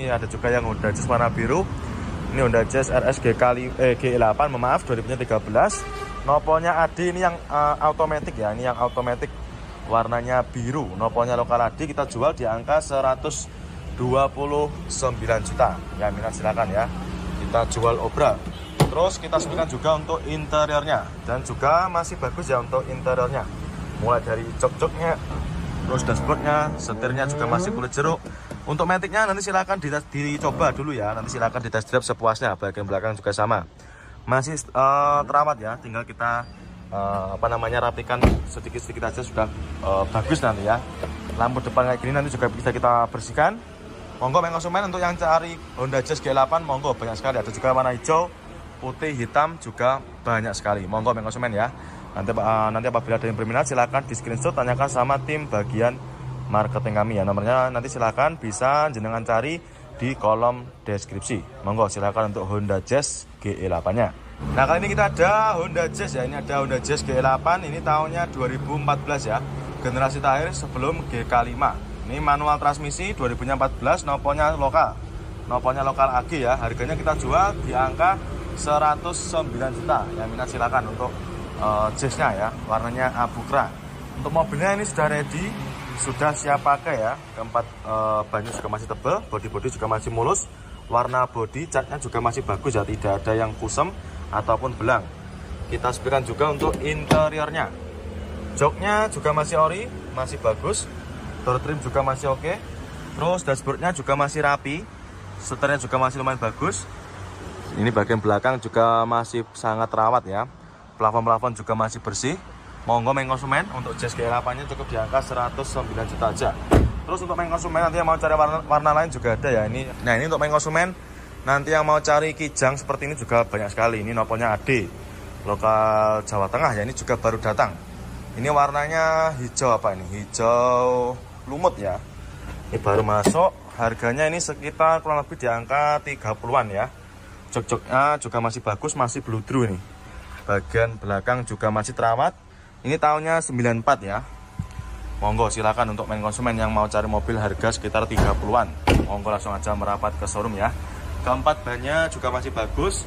Ini ada juga yang Honda Jazz warna biru. Ini Honda Jazz RS GE8, maaf 2013. Noponya Adi ini yang automatic ya. Ini yang automatic warnanya biru. Noponya lokal Adi kita jual di angka 129 juta. Ya minat silakan ya. Kita jual obral. Terus kita sebutkan juga untuk interiornya dan juga masih bagus ya untuk interiornya. Mulai dari jok-joknya, terus dashboardnya, setirnya juga masih kulit jeruk. Untuk maticnya nanti silakan dicoba dulu ya. Nanti silakan di test drive sepuasnya. Bagian belakang juga sama. Masih terawat ya. Tinggal kita rapikan sedikit-sedikit aja sudah bagus nanti ya. Lampu depan kayak gini nanti juga bisa kita bersihkan. Monggo konsumen untuk yang cari Honda Jazz G8 monggo banyak sekali. Ada juga warna hijau, putih, hitam juga banyak sekali. Monggo konsumen ya. Nanti apabila ada yang berminat silakan di screenshot, tanyakan sama tim bagian marketing kami ya. Nomornya nanti silakan bisa jenengan cari di kolom deskripsi. Monggo silakan untuk Honda Jazz GE8 nya. Nah kali ini kita ada Honda Jazz ya. Ini ada Honda Jazz GE8. Ini tahunnya 2014 ya. Generasi terakhir sebelum GK5. Ini manual transmisi 2014. Noponya lokal. Noponya lokal AG ya. Harganya kita jual di angka 109 juta. Yang minat silakan untuk Jazz-nya ya. Warnanya abu kera. Untuk mobilnya ini sudah ready, sudah siap pakai ya. Keempat bannya juga masih tebal, bodi-bodi juga masih mulus. Warna bodi catnya juga masih bagus ya, tidak ada yang kusam ataupun belang. Kita sepikan juga untuk interiornya. Joknya juga masih ori, masih bagus. Door trim juga masih oke. Terus dashboardnya juga masih rapi. Setirnya juga masih lumayan bagus. Ini bagian belakang juga masih sangat rawat ya. Plafon-plafon juga masih bersih. Monggo konsumen untuk Jazz GE8 nya cukup di angka 109 juta aja. Terus untuk konsumen nanti yang mau cari warna lain juga ada ya. Nah ini untuk konsumen nanti yang mau cari kijang seperti ini juga banyak sekali. Ini noponya AD lokal Jawa Tengah ya. Ini juga baru datang. Ini warnanya hijau apa ini? Hijau lumut ya. Ini baru masuk. Harganya ini sekitar kurang lebih di angka 30-an ya. Jok-joknya juga masih bagus, masih bludru ini. Bagian belakang juga masih terawat. Ini tahunnya 94 ya. Monggo silakan untuk konsumen yang mau cari mobil harga sekitar 30-an. Monggo langsung aja merapat ke showroom ya. Keempat bannya juga masih bagus,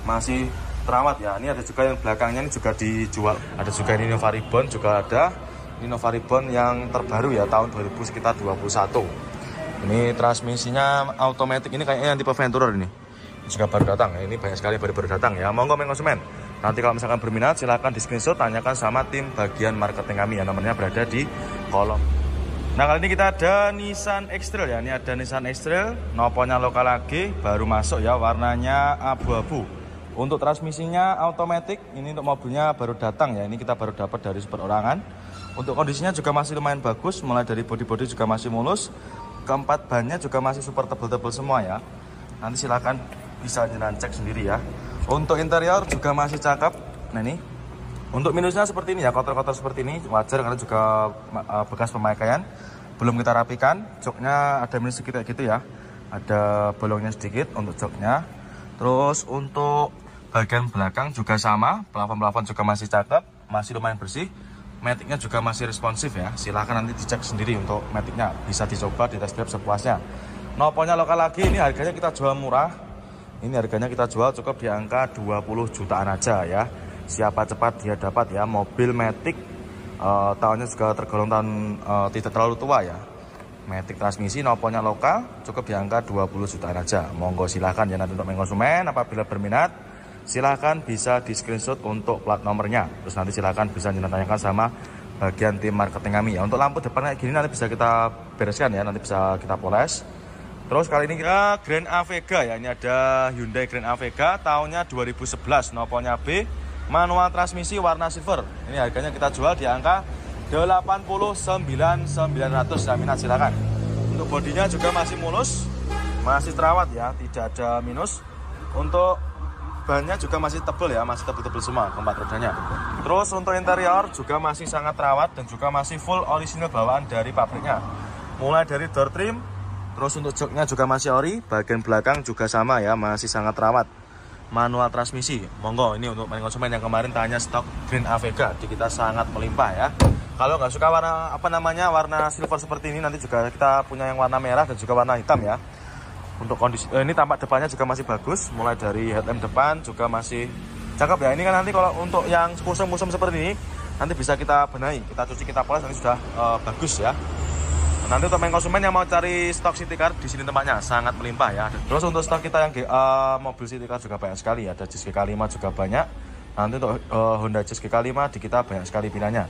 masih terawat ya. Ini ada juga yang belakangnya ini juga dijual. Ada juga ini Nova Ribbon juga ada. Ini Nova Ribbon yang terbaru ya, tahun 2000 sekitar 21. Ini transmisinya automatic, ini kayaknya yang tipe Venturer ini. Juga baru datang. Ini banyak sekali baru datang ya. Monggo konsumen. Nanti kalau misalkan berminat silahkan di screenshot, tanyakan sama tim bagian marketing kami ya. Nomornya berada di kolom. Nah kali ini kita ada Nissan X-Trail ya. Ini ada Nissan X-Trail, noponya lokal AG, baru masuk ya, warnanya abu-abu. Untuk transmisinya automatic, ini untuk mobilnya baru datang ya. Ini kita baru dapat dari perorangan. Untuk kondisinya juga masih lumayan bagus, mulai dari bodi-bodi juga masih mulus. Keempat bannya juga masih super tebal-tebal semua ya. Nanti silahkan bisa jenengan cek sendiri ya. Untuk interior juga masih cakep. Nah ini untuk minusnya seperti ini ya, kotor-kotor seperti ini wajar karena juga bekas pemakaian, belum kita rapikan. Joknya ada minus sedikit kayak gitu ya, ada bolongnya sedikit untuk joknya. Terus untuk bagian belakang juga sama, plafon-plafon juga masih cakep, masih lumayan bersih. Maticnya juga masih responsif ya. Silahkan nanti dicek sendiri untuk maticnya, bisa dicoba di test drive sepuasnya. Noponya lokal lagi, ini harganya kita jual murah. Ini harganya kita jual cukup di angka 20 jutaan aja ya. Siapa cepat dia dapat ya. Mobil Matic tahunnya juga tergolong tahun tidak terlalu tua ya. Matic transmisi noponya lokal cukup di angka 20 jutaan aja. Monggo silahkan ya nanti untuk konsumen apabila berminat silahkan bisa di screenshot untuk plat nomornya. Terus nanti silahkan bisa ditanyakan sama bagian tim marketing kami ya. Untuk lampu depan kayak gini nanti bisa kita bereskan ya. Nanti bisa kita poles. Terus kali ini kita Grand Avega ya. Ini ada Hyundai Grand Avega tahunnya 2011, noponya B, manual transmisi warna silver. Ini harganya kita jual di angka 89.900. Nah, minat silakan. Untuk bodinya juga masih mulus, masih terawat ya, tidak ada minus. Untuk bannya juga masih tebal ya, masih tebal-tebal semua keempat rodanya. Terus untuk interior juga masih sangat terawat dan juga masih full original bawaan dari pabriknya. Mulai dari door trim. Terus untuk joknya juga masih ori, bagian belakang juga sama ya, masih sangat rawat. Manual transmisi, monggo ini untuk konsumen yang kemarin tanya stok Grand Avega, di kita sangat melimpah ya. Kalau nggak suka warna warna silver seperti ini, nanti juga kita punya yang warna merah dan juga warna hitam ya. Untuk kondisi ini tampak depannya juga masih bagus, mulai dari headlamp depan juga masih cakep ya. Ini kan nanti kalau untuk yang kusem-kusem seperti ini nanti bisa kita benahi, kita cuci, kita poles, nanti sudah bagus ya. Nanti untuk main konsumen yang mau cari stok city car, di sini tempatnya sangat melimpah ya. Terus untuk stok kita yang mobil city car juga banyak sekali, ada Jazz GK5 juga banyak. Nanti untuk Honda Jazz GK5 di kita banyak sekali pilihannya.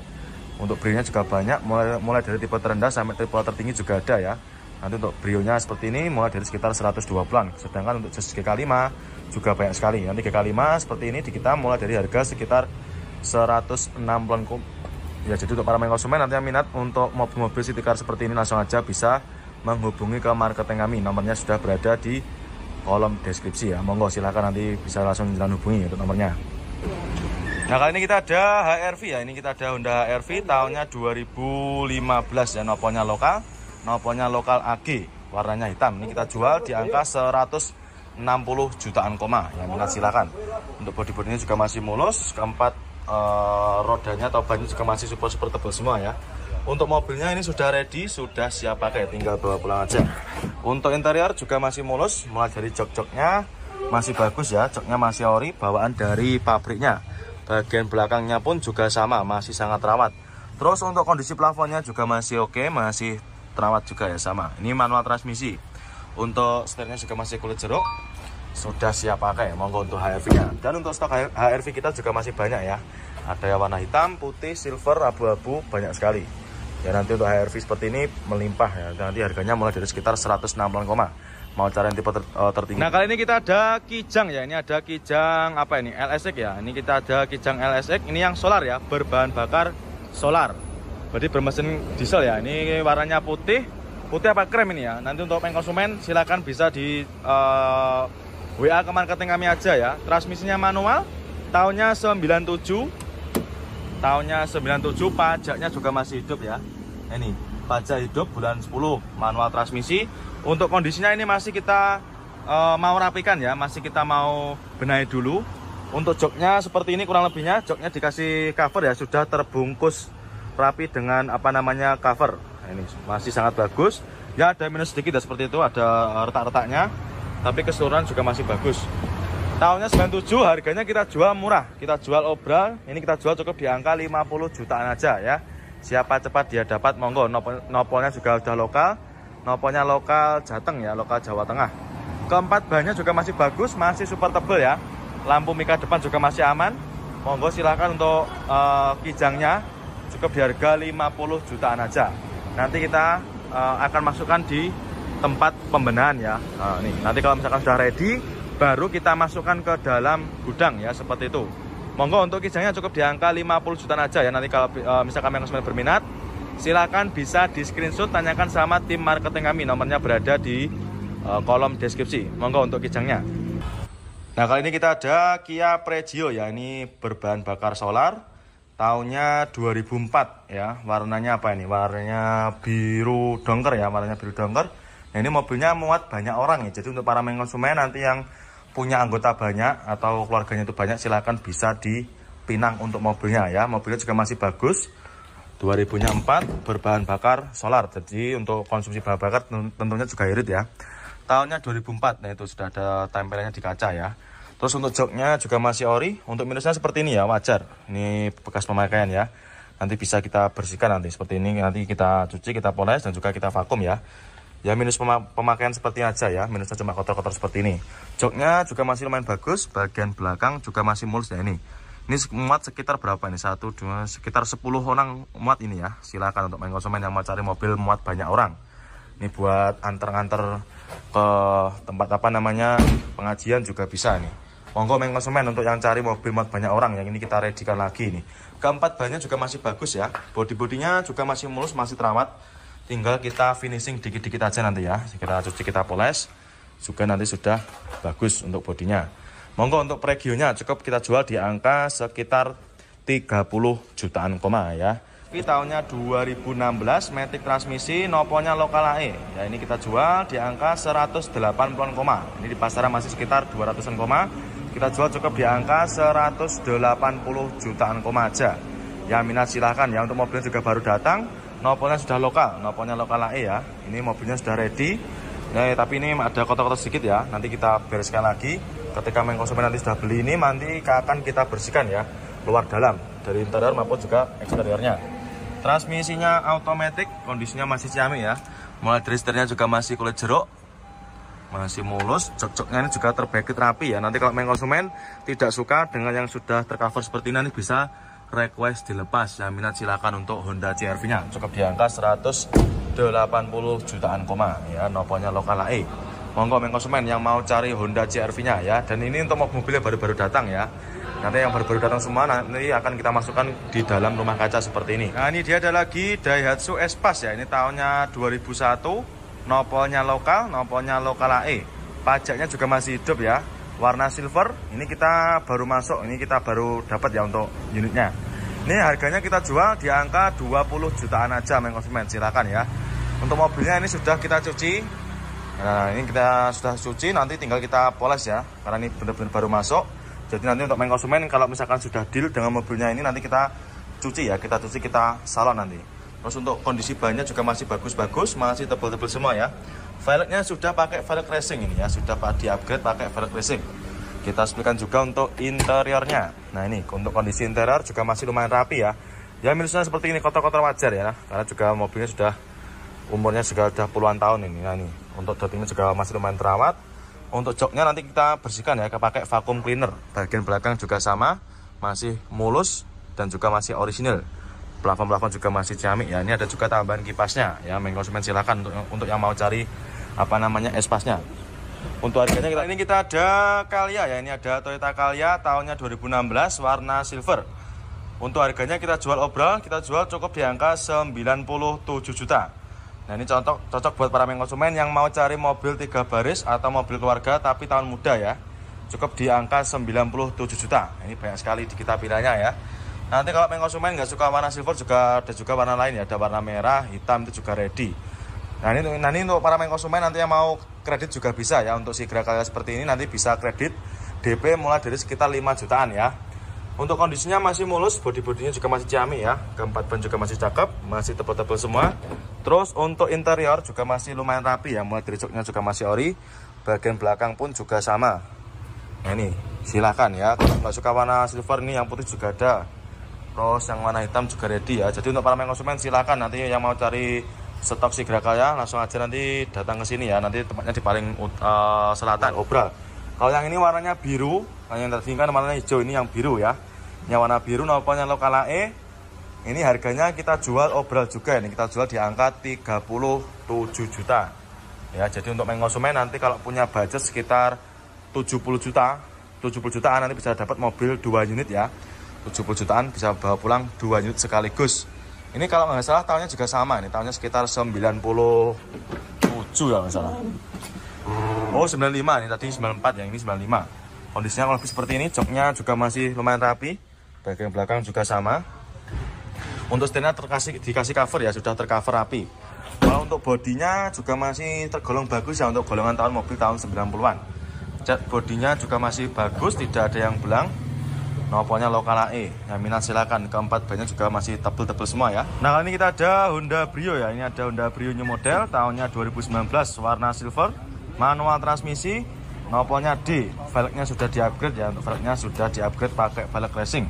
Untuk Brio-nya juga banyak, mulai dari tipe terendah sampai tipe tertinggi juga ada ya. Nanti untuk Brio-nya seperti ini mulai dari sekitar 120-an. Sedangkan untuk Jazz GK5 juga banyak sekali. Nanti GK5 seperti ini di kita mulai dari harga sekitar 160-an. Ya, jadi untuk para main konsumen nanti yang minat untuk mobil-mobil city car seperti ini langsung aja bisa menghubungi ke marketing kami. Nomornya sudah berada di kolom deskripsi ya. Monggo silahkan nanti bisa langsung jalan hubungi untuk nomornya. Nah, kali ini kita ada HR-V ya. Ini kita ada Honda HR-V tahunnya 2015 ya. Noponya lokal AG, warnanya hitam. Ini kita jual di angka 160 jutaan koma. Yang minat silakan. Untuk bodi-bodinya juga masih mulus, keempat rodanya atau bannya juga masih support tebal semua ya. Untuk mobilnya ini sudah ready, sudah siap pakai, tinggal bawa pulang aja. Untuk interior juga masih mulus, mulai dari jok-joknya masih bagus ya, joknya masih ori, bawaan dari pabriknya. Bagian belakangnya pun juga sama, masih sangat terawat. Terus untuk kondisi plafonnya juga masih oke, masih terawat juga ya, sama. Ini manual transmisi. Untuk setirnya juga masih kulit jeruk, sudah siap pakai. Monggo untuk HR-V-nya. Dan untuk stok HR-V kita juga masih banyak ya. Ada yang warna hitam, putih, silver, abu-abu, banyak sekali. Ya, nanti untuk HR-V seperti ini melimpah ya. Nanti harganya mulai dari sekitar 160 koma. Mau cari yang tipe tertinggi. Nah, kali ini kita ada Kijang ya. Ini ada Kijang apa ini? LSX ya. Ini kita ada Kijang LSX. Ini yang solar ya, berbahan bakar solar. Jadi bermesin diesel ya. Ini warnanya putih. Putih apa krem ini ya. Nanti untuk main konsumen silakan bisa di WA ke marketing kami aja ya. Transmisinya manual, tahunnya 97. Tahunnya 97, pajaknya juga masih hidup ya. Ini pajak hidup bulan 10, manual transmisi. Untuk kondisinya ini masih kita mau rapikan ya, masih kita mau benahi dulu. Untuk joknya seperti ini kurang lebihnya, joknya dikasih cover ya, sudah terbungkus rapi dengan apa namanya cover. Nah, ini masih sangat bagus. Ya, ada minus sedikit ya seperti itu, ada retak-retaknya. Tapi keseluruhan juga masih bagus. Tahunnya 97, harganya kita jual murah. Kita jual obral, ini kita jual cukup di angka 50 jutaan aja ya. Siapa cepat dia dapat, monggo. Nopolnya juga udah lokal. Nopolnya lokal Jateng ya, lokal Jawa Tengah. Keempat bannya juga masih bagus, masih super tebel ya. Lampu mika depan juga masih aman. Monggo silahkan untuk Kijangnya cukup di harga 50 jutaan aja. Nanti kita akan masukkan di tempat pembenahan ya. Nah, nih, nanti kalau misalkan sudah ready, baru kita masukkan ke dalam gudang ya, seperti itu. Monggo untuk Kijangnya cukup di angka 50 jutaan aja ya. Nanti kalau misalkan konsumen berminat, silakan bisa di screenshot, tanyakan sama tim marketing kami. Nomornya berada di kolom deskripsi. Monggo untuk Kijangnya. Nah, kali ini kita ada Kia Pregio ya. Ini berbahan bakar solar. Tahunnya 2004 ya. Warnanya apa ini? Warnanya biru dongker ya, warnanya biru dongker. Nah, ini mobilnya muat banyak orang ya. Jadi untuk para main konsumen nanti yang punya anggota banyak atau keluarganya itu banyak, silahkan bisa dipinang untuk mobilnya ya. Mobilnya juga masih bagus. 2004, berbahan bakar solar. Jadi untuk konsumsi bahan bakar tentunya juga irit ya. Tahunnya 2004. Nah, itu sudah ada tempelannya di kaca ya. Terus untuk joknya juga masih ori. Untuk minusnya seperti ini ya, wajar. Ini bekas pemakaian ya. Nanti bisa kita bersihkan nanti seperti ini. Nanti kita cuci, kita poles dan juga kita vakum ya. Ya, minus pemakaian seperti aja ya. Minusnya cuma kotor-kotor seperti ini. Joknya juga masih lumayan bagus. Bagian belakang juga masih mulus ya ini. Ini muat sekitar berapa nih? 1, 2, sekitar 10 orang muat ini ya. Silakan untuk main konsumen yang mau cari mobil muat banyak orang. Ini buat antar-antar ke tempat apa namanya pengajian juga bisa nih. Monggo main konsumen untuk yang cari mobil muat banyak orang, yang ini kita readykan lagi nih. Keempat bannya juga masih bagus ya. Bodi-bodinya juga masih mulus, masih terawat. Tinggal kita finishing dikit-dikit aja nanti ya. Kita cuci, kita poles. Juga nanti sudah bagus untuk bodinya. Monggo untuk Pregionya cukup kita jual di angka sekitar 30 jutaan koma ya. Ini tahunnya 2016, matic transmisi, noponya lokal AE. Ya, ini kita jual di angka 180 koma. Ini di pasaran masih sekitar 200-an koma. Kita jual cukup di angka 180 jutaan koma aja. Ya, minat silahkan ya. Untuk mobilnya juga baru datang, noponya sudah lokal, noponya lokal AE ya. Ini mobilnya sudah ready. Nah, tapi ini ada kotor-kotor sedikit ya. Nanti kita bereskan lagi. Ketika konsumen nanti sudah beli ini, nanti akan kita bersihkan ya, luar dalam, dari interior maupun juga eksteriornya. Transmisinya automatic, kondisinya masih ciamik ya. Mulai dari setirnya juga masih kulit jeruk, masih mulus. Jok-joknya ini juga terbaikit rapi ya. Nanti kalau konsumen tidak suka dengan yang sudah tercover seperti ini, nanti bisa request dilepas ya. Minat silakan untuk Honda CR-V nya cukup di angka 180 jutaan ya, noponya lokal AE. Monggo konsumen yang mau cari Honda CR-V nya ya. Dan ini untuk mobilnya baru-baru datang ya. Nanti yang baru-baru datang semua nanti akan kita masukkan di dalam rumah kaca seperti ini. Nah, ini dia ada lagi Daihatsu Espace ya. Ini tahunnya 2001, nopolnya lokal AE. Pajaknya juga masih hidup ya. Warna silver, ini kita baru masuk, ini kita baru dapat ya untuk unitnya. Ini harganya kita jual di angka 20 jutaan aja konsumen, silakan ya. Untuk mobilnya ini sudah kita cuci. Nah, ini kita sudah cuci, nanti tinggal kita poles ya, karena ini benar-benar baru masuk. Jadi nanti untuk konsumen kalau misalkan sudah deal dengan mobilnya ini, nanti kita cuci ya, kita salon nanti. Terus untuk kondisi bannya juga masih bagus-bagus, masih tebal-tebal semua ya. Velgnya sudah pakai velg racing ini ya, sudah di-upgrade pakai velg racing. Kita sebutkan juga untuk interiornya. Nah, ini untuk kondisi interior juga masih lumayan rapi ya. Ya minusnya seperti ini, kotor-kotor wajar ya, karena juga mobilnya sudah umurnya juga sudah puluhan tahun ini. Nah, ini untuk dot ini juga masih lumayan terawat. Untuk joknya nanti kita bersihkan ya, pakai vacuum cleaner. Bagian belakang juga sama, masih mulus dan juga masih orisinil. Plafon-plafon juga masih ciamik ya. Ini ada juga tambahan kipasnya ya. Konsumen silakan untuk yang mau cari Espace-nya. Untuk harganya kita ada Calya ya. Ini ada Toyota Calya tahunnya 2016, warna silver. Untuk harganya kita jual obral, kita jual cukup di angka 97 juta. Nah, ini cocok buat para konsumen yang mau cari mobil 3 baris atau mobil keluarga tapi tahun muda ya. Cukup di angka 97 juta. Ini banyak sekali di kita pilihannya ya. Nanti kalau konsumen nggak suka warna silver, juga ada juga warna lain ya. Ada warna merah, hitam, itu juga ready. Nah, ini untuk para konsumen nanti yang mau kredit juga bisa ya. Untuk Sigra Calya seperti ini nanti bisa kredit DP mulai dari sekitar 5 jutaan ya. Untuk kondisinya masih mulus, bodi-bodinya juga masih ciamik ya. Keempat ban juga masih cakep, masih tebal-tebal semua. Terus untuk interior juga masih lumayan rapi ya. Mulai dari joknya juga masih ori. Bagian belakang pun juga sama. Nah, ini silakan ya. Kalau nggak suka warna silver, ini yang putih juga ada. Terus yang warna hitam juga ready ya. Jadi untuk para konsumen silakan nanti yang mau cari stok Sigra Calya langsung aja nanti datang ke sini ya. Nanti tempatnya di paling selatan, obral. Kalau yang ini warnanya biru, yang tadi kan warnanya hijau, ini yang biru ya. Yang warna biru nopolnya lokal AE. Ini harganya kita jual obral juga, ini kita jual di angka 37 juta. Ya, jadi untuk konsumen nanti kalau punya budget sekitar 70 jutaan nanti bisa dapat mobil 2 unit ya. 70 jutaan bisa bawa pulang 2 unit sekaligus. Ini kalau nggak salah tahunnya juga sama, ini tahunnya sekitar 97 ya nggak salah. Oh 95, ini tadi 94, yang ini 95. Kondisinya kalau seperti ini, joknya juga masih lumayan rapi. Bagian belakang juga sama. Untuk setirnya dikasih cover ya, sudah tercover rapi. Kalau untuk bodinya juga masih tergolong bagus ya, untuk golongan tahun mobil tahun 90-an. Cat bodinya juga masih bagus, tidak ada yang belang. Nopolnya lokal AE. Yang minat silakan. Keempat bannya juga masih tebel-tebel semua ya. Nah, kali ini kita ada Honda Brio ya. Ini ada Honda Brio new model tahunnya 2019, warna silver, manual transmisi, nopolnya D. Velgnya sudah di-upgrade ya. Untuk velgnya sudah di-upgrade pakai velg racing.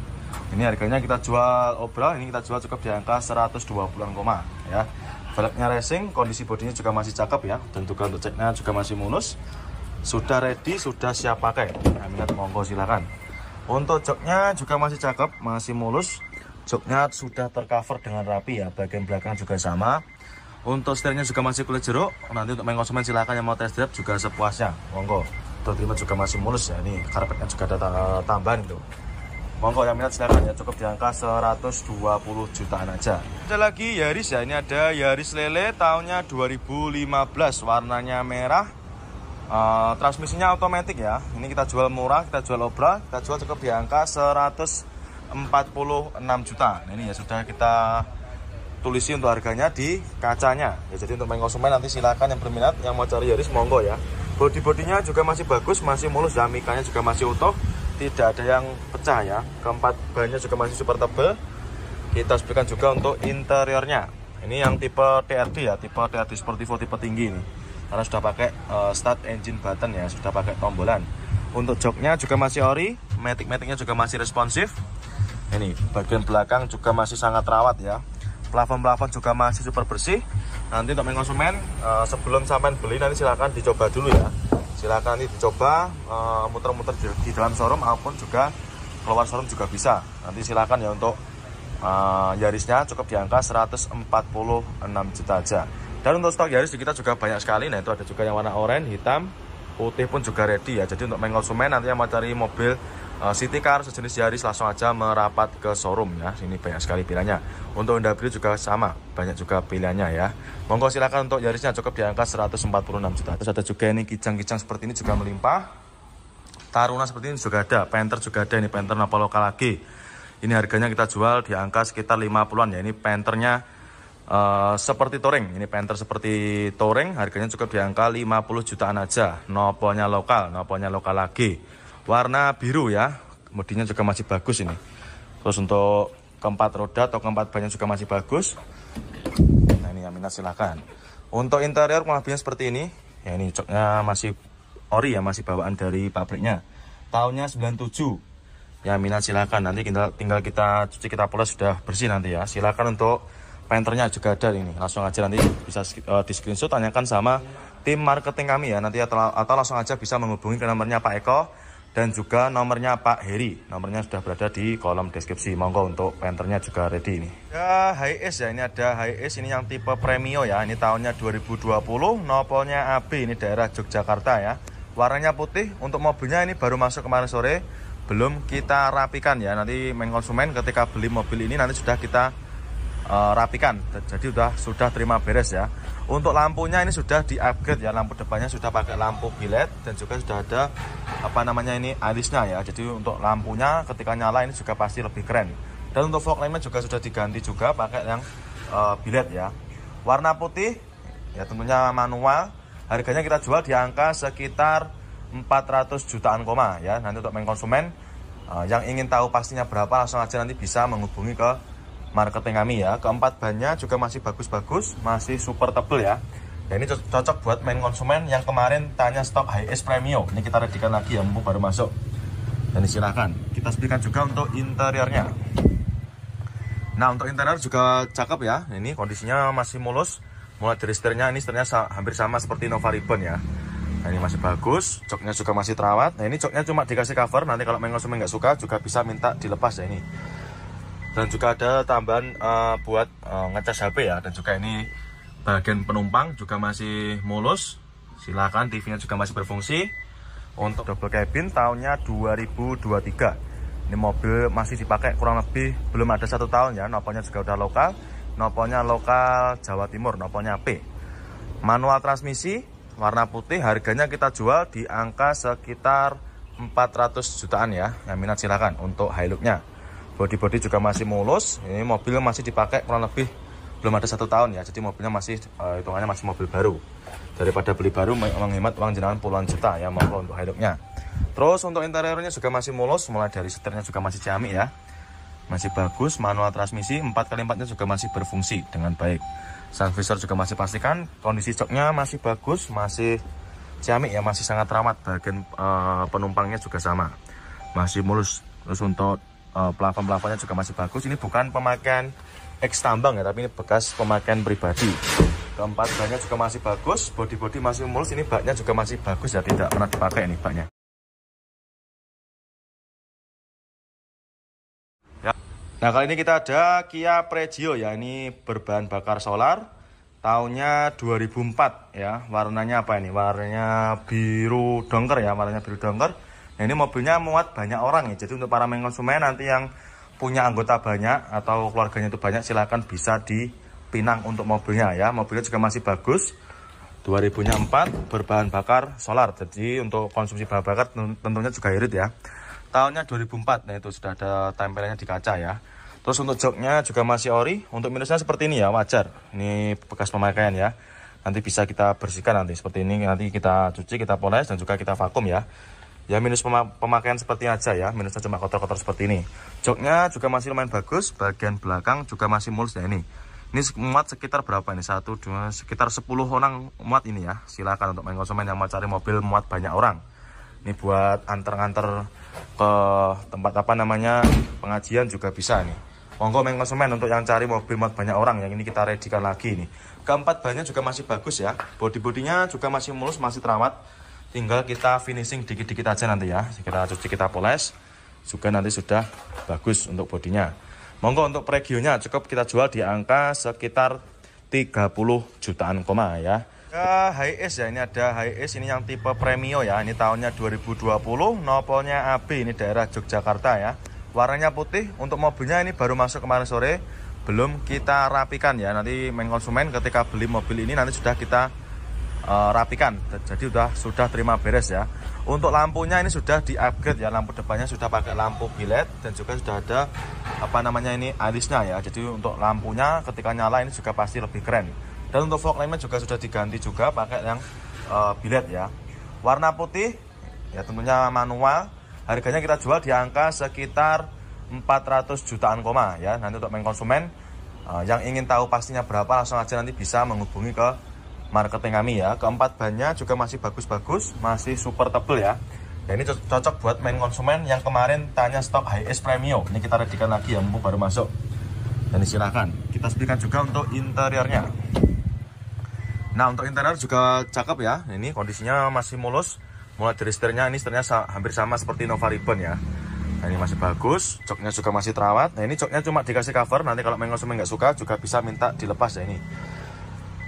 Ini harganya kita jual obral, ini kita jual cukup di angka 120-an ya. Velgnya racing, kondisi bodinya juga masih cakep ya. Dan juga untuk ceknya juga masih mulus. Sudah ready, sudah siap pakai. Nah, minat monggo silakan. Untuk joknya juga masih cakep, masih mulus. Joknya sudah tercover dengan rapi ya. Bagian belakang juga sama. Untuk setirnya juga masih kulit jeruk. Nanti untuk konsumen silakan yang mau test drive juga sepuasnya. Monggo. Untuk terima juga masih mulus ya. Ini karpetnya juga ada tambahan itu. Monggo yang minat silakan ya. Cukup di angka 120 jutaan aja. Ada lagi Yaris ya. Ini ada Yaris Lele tahunnya 2015, warnanya merah. Transmisinya otomatis ya. Ini kita jual murah, kita jual obral, kita jual cukup di angka 146 juta. Nah, ini ya sudah kita tulisi untuk harganya di kacanya ya. Jadi untuk konsumen nanti silakan yang berminat, yang mau cari Yaris monggo ya. Bodi-bodinya juga masih bagus, masih mulus, mikanya juga masih utuh, tidak ada yang pecah ya. Keempat bannya juga masih super tebal. Kita sebutkan juga untuk interiornya. Ini yang tipe TRD ya, tipe TRD Sportivo tipe tinggi ini. karena sudah pakai start engine button ya, sudah pakai tombolan. Untuk joknya juga masih ori, matic-maticnya juga masih responsif. Ini bagian belakang juga masih sangat rawat ya. Plafon-plafon juga masih super bersih. Nanti untuk konsumen sebelum sampai beli nanti silahkan dicoba dulu ya. Silahkan nanti dicoba muter-muter di dalam showroom maupun juga keluar showroom juga bisa. Nanti silahkan ya. Untuk Yarisnya cukup di angka 146 juta aja. Dan untuk stok Yaris kita juga banyak sekali. Nah itu ada juga yang warna oranye, hitam, putih pun juga ready ya. Jadi untuk konsumen nanti yang mau cari mobil city car sejenis Yaris langsung aja merapat ke showroom ya. Sini banyak sekali pilihannya. Untuk Honda Brio juga sama, banyak juga pilihannya ya. Monggo silakan untuk Yarisnya cukup di angka 146 juta. Terus ada juga ini kijang-kijang seperti ini juga melimpah. Taruna seperti ini juga ada, Panther juga ada. Ini Panther Napa lokal lagi. Ini harganya kita jual di angka sekitar 50-an ya. Ini Panthernya seperti touring. Ini Panther seperti touring, harganya cukup di angka 50 jutaan aja. Noponya lokal lagi. Warna biru ya, kemudiannya juga masih bagus ini. Terus untuk keempat roda atau keempat bannya juga masih bagus. Nah ini yang minat silahkan. Untuk interior kurang lebihnya seperti ini. Ya ini joknya masih ori ya, masih bawaan dari pabriknya. Tahunnya 97. Ya minat silahkan. Nanti tinggal kita cuci, kita poles sudah bersih nanti ya. Silahkan untuk Panthernya juga ada ini. Langsung aja nanti bisa di screenshot, tanyakan sama tim marketing kami ya. Nanti atau langsung aja bisa menghubungi ke nomornya Pak Eko dan juga nomornya Pak Heri. Nomornya sudah berada di kolom deskripsi. Monggo untuk Panthernya juga ready ini. Ya Hiace ya, ini ada Hiace ini yang tipe Premio ya. Ini tahunnya 2020, nopolnya AB, ini daerah Yogyakarta ya. Warnanya putih. Untuk mobilnya ini baru masuk kemarin sore, belum kita rapikan ya. Nanti konsumen ketika beli mobil ini nanti sudah kita rapikan. Jadi sudah terima beres ya. Untuk lampunya ini sudah di-upgrade ya. Lampu depannya sudah pakai lampu bilet dan juga sudah ada ini alisnya ya. Jadi untuk lampunya ketika nyala ini juga pasti lebih keren. Dan untuk fog lamp-nya juga sudah diganti juga pakai yang bilet ya. Warna putih ya, tentunya manual. Harganya kita jual di angka sekitar 400 jutaan koma ya. Nanti untuk konsumen yang ingin tahu pastinya berapa, langsung aja nanti bisa menghubungi ke marketing kami ya. Keempat bannya juga masih bagus-bagus, masih super tebel ya. Ya ini cocok buat konsumen yang kemarin tanya stok Hiace Premio. Ini kita readikan lagi ya, mumpung baru masuk. Dan silahkan kita sebutkan juga untuk interiornya. Nah untuk interior juga cakep ya. Ini kondisinya masih mulus. Mulai dari setirnya, ini setirnya hampir sama seperti Nova Ribbon ya. Nah ini masih bagus, joknya juga masih terawat. Nah ini joknya cuma dikasih cover. Nanti kalau konsumen nggak suka juga bisa minta dilepas ya ini. Dan juga ada tambahan buat ngecas HP ya. Dan juga ini bagian penumpang juga masih mulus. Silahkan, TV-nya juga masih berfungsi. Untuk double cabin tahunnya 2023. Ini mobil masih dipakai kurang lebih belum ada 1 tahun ya. Nopolnya juga udah lokal. Nopolnya lokal Jawa Timur, nopolnya P. Manual transmisi, warna putih. Harganya kita jual di angka sekitar 400 jutaan ya. Yang minat silahkan. Untuk Hilux-nya, body juga masih mulus. Ini mobil masih dipakai kurang lebih belum ada 1 tahun ya. Jadi mobilnya masih hitungannya masih mobil baru. Daripada beli baru menghemat uang jenengan puluhan juta ya. Monggo untuk Hilux-nya. Terus untuk interiornya juga masih mulus. Mulai dari setirnya juga masih ciamik ya, masih bagus. Manual transmisi 4x4-nya juga masih berfungsi dengan baik. Sun visor juga masih pastikan. Kondisi joknya masih bagus, masih ciamik ya, masih sangat ramah. Bagian penumpangnya juga sama, masih mulus. Terus untuk plafon-plafonnya juga masih bagus. Ini bukan pemakaian X tambang ya, tapi ini bekas pemakaian pribadi. Keempat bannya juga masih bagus, body masih mulus. Ini baknya juga masih bagus ya, tidak pernah dipakai ini baknya ya. Nah kali ini kita ada Kia Pregio ya. Ini berbahan bakar solar, tahunnya 2004 ya. Warnanya apa ini? Warnanya biru dongker ya, warnanya biru dongker. Nah ini mobilnya muat banyak orang ya. Jadi untuk para konsumen nanti yang punya anggota banyak atau keluarganya itu banyak, silahkan bisa dipinang untuk mobilnya ya. Mobilnya juga masih bagus, 2004, berbahan bakar solar. Jadi untuk konsumsi bahan bakar tentunya juga irit ya. Tahunnya 2004. Nah itu sudah ada tempelannya di kaca ya. Terus untuk joknya juga masih ori. Untuk minusnya seperti ini ya, wajar. Ini bekas pemakaian ya. Nanti bisa kita bersihkan nanti seperti ini. Nanti kita cuci, kita poles dan juga kita vakum ya. Ya minus pemakaian seperti aja ya. Minusnya cuma kotor-kotor seperti ini. Joknya juga masih lumayan bagus. Bagian belakang juga masih mulus ya ini. Ini muat sekitar berapa nih? 1, 2, sekitar 10 orang muat ini ya. Silakan untuk main konsumen yang mau cari mobil muat banyak orang. Ini buat antar-antar ke tempat apa namanya pengajian juga bisa nih. Monggo main konsumen untuk yang cari mobil muat banyak orang, yang ini kita readykan lagi nih. Keempat bannya juga masih bagus ya. Bodi-bodinya juga masih mulus, masih terawat. Tinggal kita finishing dikit-dikit aja nanti ya. Kita cuci, kita poles. Juga nanti sudah bagus untuk bodinya. Monggo untuk pregionya cukup kita jual di angka sekitar 30 jutaan koma ya. Hiace ya, ini ada Hiace ini yang tipe Premio ya. Ini tahunnya 2020, nopolnya AB, ini daerah Yogyakarta ya. Warnanya putih, untuk mobilnya ini baru masuk kemarin sore, belum kita rapikan ya. Nanti main konsumen ketika beli mobil ini nanti sudah kita rapikan. Jadi sudah terima beres ya. Untuk lampunya ini sudah di-upgrade ya, lampu depannya sudah pakai lampu bilet dan juga sudah ada apa namanya ini alisnya ya. Jadi untuk lampunya ketika nyala ini juga pasti lebih keren. Dan untuk fog lamp-nya juga sudah diganti juga pakai yang bilet ya. Warna putih ya, tentunya manual. Harganya kita jual di angka sekitar 400 jutaan koma ya. Nanti untuk main konsumen yang ingin tahu pastinya berapa langsung aja nanti bisa menghubungi ke marketing kami ya. Keempat bannya juga masih bagus-bagus, masih super tebel ya. Ya ini cocok buat main konsumen yang kemarin tanya stok Hiace Premio. Ini kita readykan lagi ya, mumpung baru masuk. Dan silakan kita berikan juga untuk interiornya. Nah untuk interior juga cakep ya. Ini kondisinya masih mulus. Mulai dari setirnya, ini setirnya hampir sama seperti Nova Ribbon ya. Nah ini masih bagus, joknya juga masih terawat. Nah ini joknya cuma dikasih cover, nanti kalau main konsumen nggak suka juga bisa minta dilepas ya ini.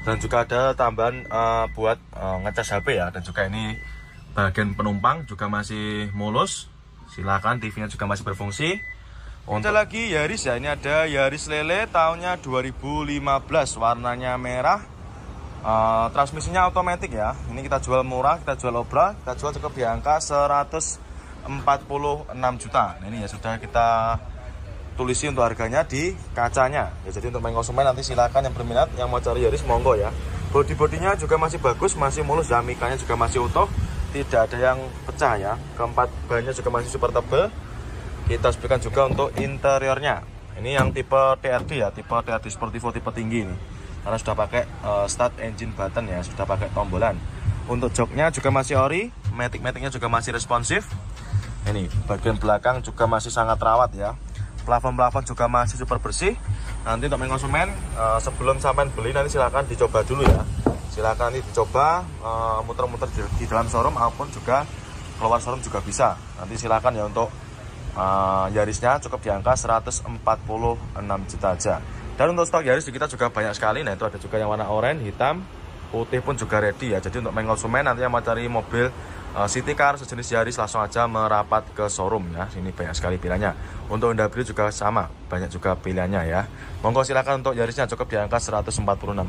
Dan juga ada tambahan buat ngecas HP ya. Dan juga ini bagian penumpang juga masih mulus. Silakan, TV-nya juga masih berfungsi. Ada lagi Yaris ya. Ini ada Yaris Lele tahunnya 2015. Warnanya merah. Transmisinya otomatis ya. Ini kita jual murah, kita jual obra. Kita jual cukup di angka 146 juta. Nah ini ya sudah kita tulisi untuk harganya di kacanya ya. Jadi untuk main konsumen nanti silakan yang berminat, yang mau cari Yaris monggo ya. Bodi-bodinya juga masih bagus, masih mulus, mikanya juga masih utuh, tidak ada yang pecah ya. Keempat bannya juga masih super tebal. Kita berikan juga untuk interiornya. Ini yang tipe TRD ya, tipe TRD Sportivo tipe tinggi ini. Karena sudah pakai start engine button ya, sudah pakai tombolan. Untuk joknya juga masih ori, matic-maticnya juga masih responsif. Ini bagian belakang juga masih sangat rawat ya. Plafon-plafon juga masih super bersih. Nanti untuk main konsumen sebelum sampai beli nanti silakan dicoba dulu ya. Silakan nanti dicoba muter-muter di dalam showroom maupun juga keluar showroom juga bisa. Nanti silakan ya untuk Yarisnya cukup di angka 146 juta aja. Dan untuk stok Yaris di kita juga banyak sekali. Nah itu ada juga yang warna oranye, hitam, putih pun juga ready ya. Jadi untuk main konsumen nanti yang mau cari mobil city car sejenis Yaris langsung aja merapat ke showroom ya. Sini banyak sekali pilihannya. Untuk Honda Brio juga sama, banyak juga pilihannya ya. Monggo silakan untuk Yarisnya cukup di angka 146.